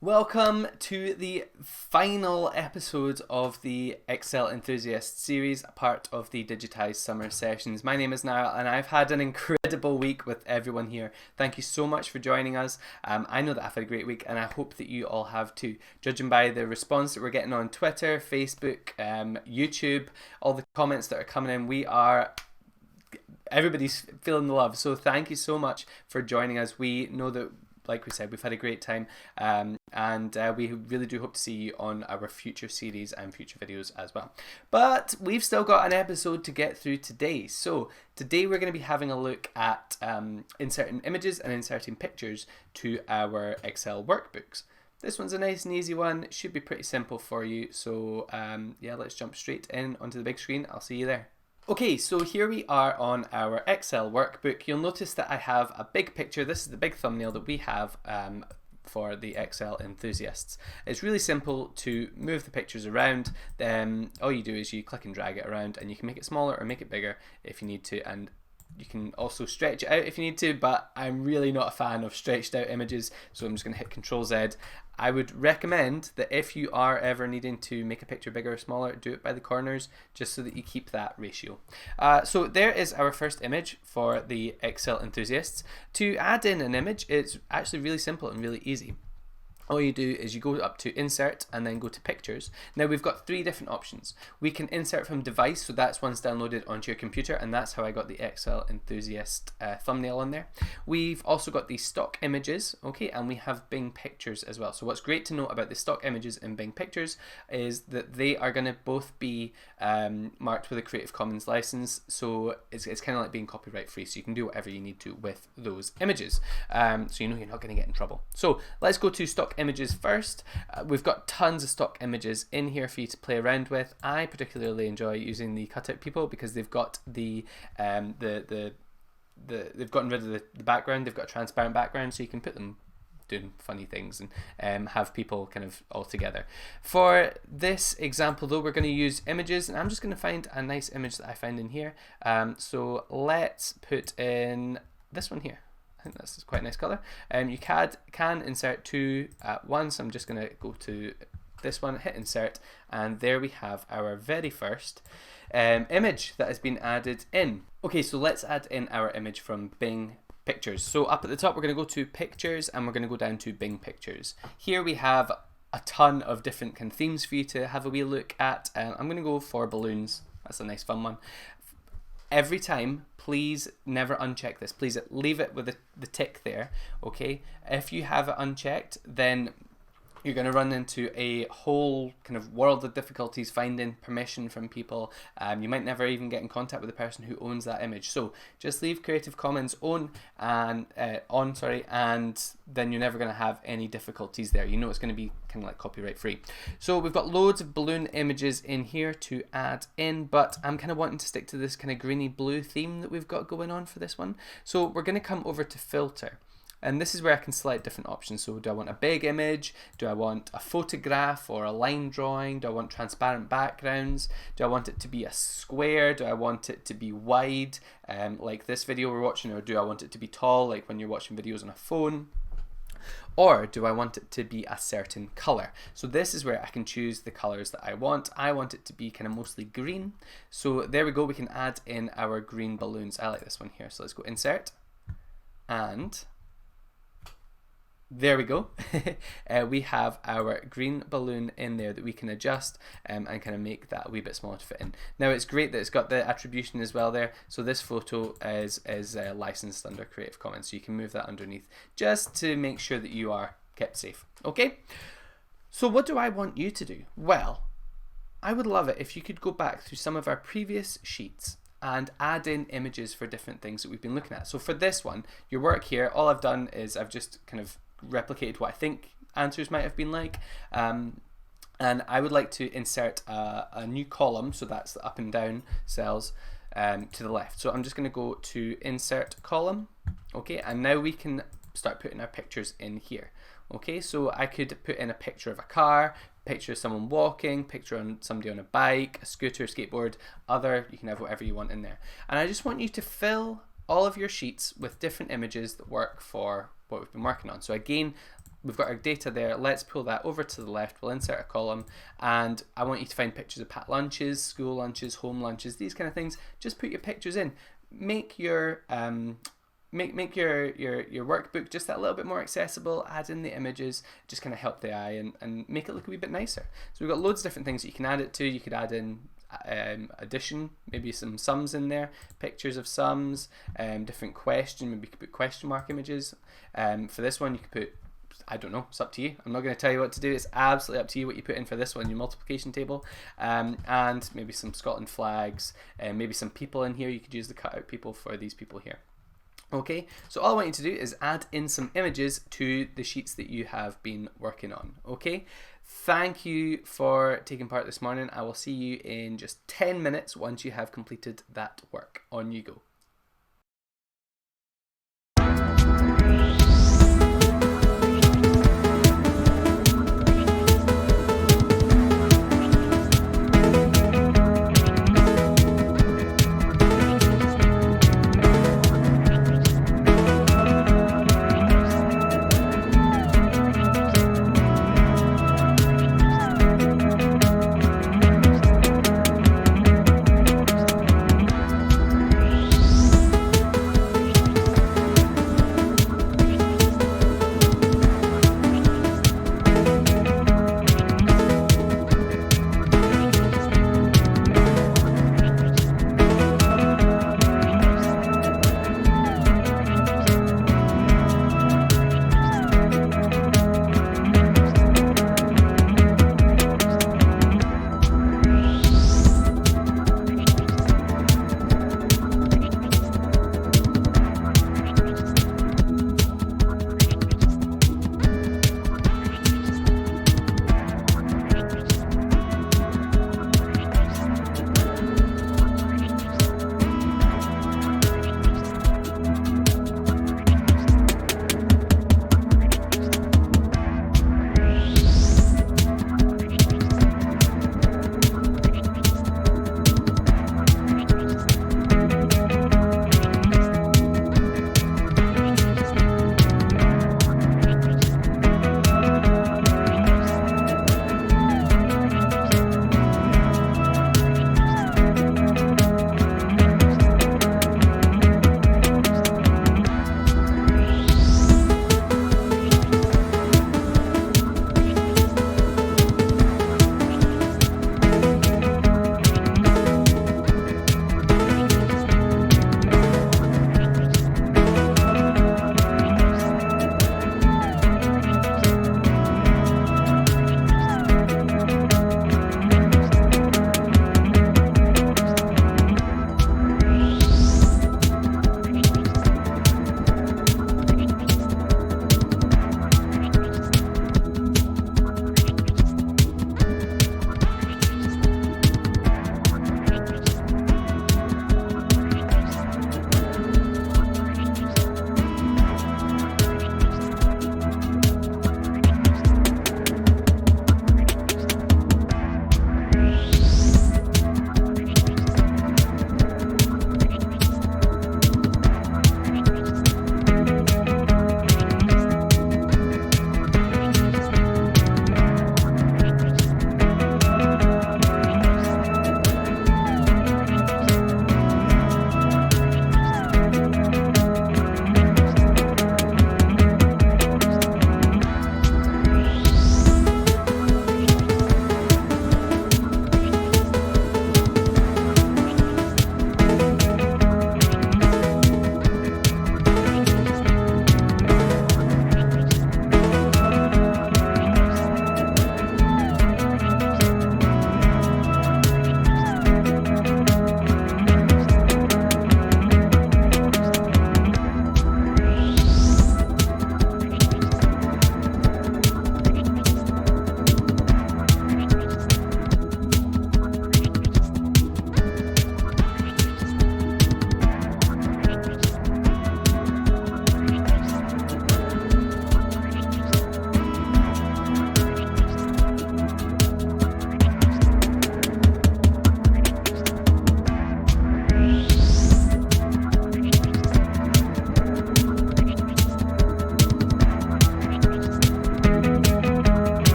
Welcome to the final episode of the Excel Enthusiast series, part of the Digitized Summer Sessions. My name is Niall and I've had an incredible week with everyone here. Thank you so much for joining us. I know that I've had a great week and I hope that you all have too. Judging by the response that we're getting on Twitter, Facebook, YouTube, all the comments that are coming in, everybody's feeling the love. So thank you so much for joining us. We know that, like we said, we've had a great time and we really do hope to see you on our future series and future videos as well. But we've still got an episode to get through today. So today we're going to be having a look at inserting images and inserting pictures to our Excel workbooks. This one's a nice and easy one. It should be pretty simple for you. So yeah, let's jump straight in onto the big screen. I'll see you there. Okay, so here we are on our Excel workbook. You'll notice that I have a big picture. This is the big thumbnail that we have for the Excel enthusiasts. It's really simple to move the pictures around. Then all you do is you click and drag it around and you can make it smaller or make it bigger if you need to, and you can also stretch it out if you need to, but I'm really not a fan of stretched out images, so I'm just going to hit Control Z. I would recommend that if you are ever needing to make a picture bigger or smaller, do it by the corners just so that you keep that ratio. So there is our first image for the Excel enthusiasts. To add in an image, it's actually really simple and really easy. All you do is you go up to Insert and then go to Pictures. Now we've got three different options. We can insert from device, so that's once downloaded onto your computer, and that's how I got the Excel Enthusiast thumbnail on there. We've also got the stock images, okay, and we have Bing Pictures as well. So what's great to know about the stock images and Bing Pictures is that they are going to both be marked with a Creative Commons license, so it's kind of like being copyright free, so you can do whatever you need to with those images. So you know you're not going to get in trouble. So let's go to stock images first. We've got tons of stock images in here for you to play around with. I particularly enjoy using the cutout people because they've got they've gotten rid of the background. They've got a transparent background, so you can put them doing funny things and have people kind of all together. For this example though, we're going to use images, and I'm just going to find a nice image that I found in here. So let's put in this one here. I think this is quite a nice colour. You can insert two at once. I'm just going to go to this one, hit insert, and there we have our very first image that has been added in. Okay, so let's add in our image from Bing Pictures. So up at the top we're going to go to Pictures and we're going to go down to Bing Pictures. Here we have a ton of different kind of themes for you to have a wee look at. I'm going to go for balloons. That's a nice fun one. Every time, please never uncheck this. Please leave it with the tick there, okay? If you have it unchecked, then you're going to run into a whole kind of world of difficulties finding permission from people. You might never even get in contact with the person who owns that image. So just leave Creative Commons on, and then you're never going to have any difficulties there. You know it's going to be kind of like copyright free. So we've got loads of balloon images in here to add in, but I'm kind of wanting to stick to this kind of greeny blue theme that we've got going on for this one. So we're going to come over to Filter. And this is where I can select different options. So do I want a big image? Do I want a photograph or a line drawing? Do I want transparent backgrounds? Do I want it to be a square? Do I want it to be wide, like this video we're watching? Or do I want it to be tall, like when you're watching videos on a phone? Or do I want it to be a certain color? So this is where I can choose the colors that I want. I want it to be kind of mostly green. So there we go, we can add in our green balloons. I like this one here. So let's go Insert, and There we go. We have our green balloon in there that we can adjust and kind of make that a wee bit smaller to fit in. Now it's great that it's got the attribution as well there. So this photo is licensed under Creative Commons, so you can move that underneath just to make sure that you are kept safe. Okay, so what do I want you to do? Well, I would love it if you could go back through some of our previous sheets and add in images for different things that we've been looking at. So for this one, your work here, all I've done is I've just kind of replicated what I think answers might have been like, and I would like to insert a new column, so that's the up and down cells to the left. So I'm just going to go to insert column, okay, and now we can start putting our pictures in here. Okay, so I could put in a picture of a car, picture of someone walking, picture on somebody on a bike, a scooter, skateboard, other, you can have whatever you want in there. And I just want you to fill all of your sheets with different images that work for what we've been working on. So again, we've got our data there. Let's pull that over to the left. We'll insert a column, and I want you to find pictures of packed lunches, school lunches, home lunches, these kind of things. Just put your pictures in. Make your make your workbook just that little bit more accessible. Add in the images, just kind of help the eye and make it look a wee bit nicer. So we've got loads of different things that you can add it to. You could add in addition, maybe some sums in there, pictures of sums, different question, maybe you could put question mark images. For this one you could put, I don't know, it's up to you. I'm not going to tell you what to do. It's absolutely up to you what you put in for this one, your multiplication table, and maybe some Scotland flags, and maybe some people in here. You could use the cutout people for these people here. Okay, so all I want you to do is add in some images to the sheets that you have been working on. Okay, thank you for taking part this morning. I will see you in just 10 minutes once you have completed that work. On you go.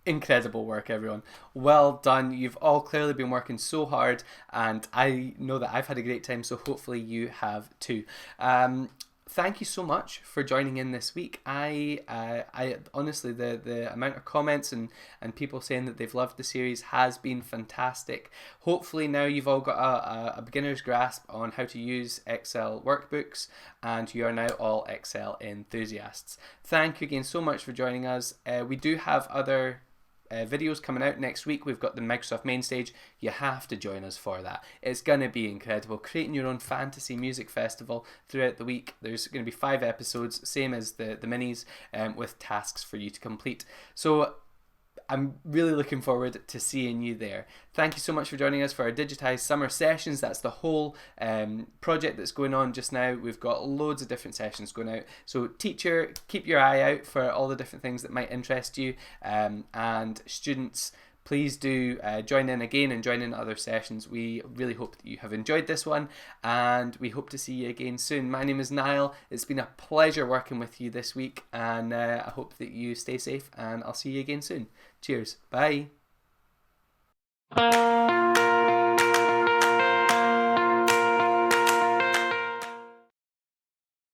Incredible work, everyone. Well done. You've all clearly been working so hard, and I know that I've had a great time, so hopefully you have too. Thank you so much for joining in this week. I honestly, the amount of comments and people saying that they've loved the series has been fantastic. Hopefully now you've all got a beginner's grasp on how to use Excel workbooks, and you are now all Excel enthusiasts. Thank you again so much for joining us. We do have other videos coming out next week. We've got the Microsoft main stage. You have to join us for that. It's going to be incredible. Creating your own fantasy music festival throughout the week. There's going to be 5 episodes, same as the minis, with tasks for you to complete. So I'm really looking forward to seeing you there. Thank you so much for joining us for our Digitized Summer Sessions. That's the whole project that's going on just now. We've got loads of different sessions going out. So teacher, keep your eye out for all the different things that might interest you. And students, please do join in again and join in other sessions. We really hope that you have enjoyed this one, and we hope to see you again soon. My name is Niall. It's been a pleasure working with you this week, and I hope that you stay safe, and I'll see you again soon. Cheers. Bye.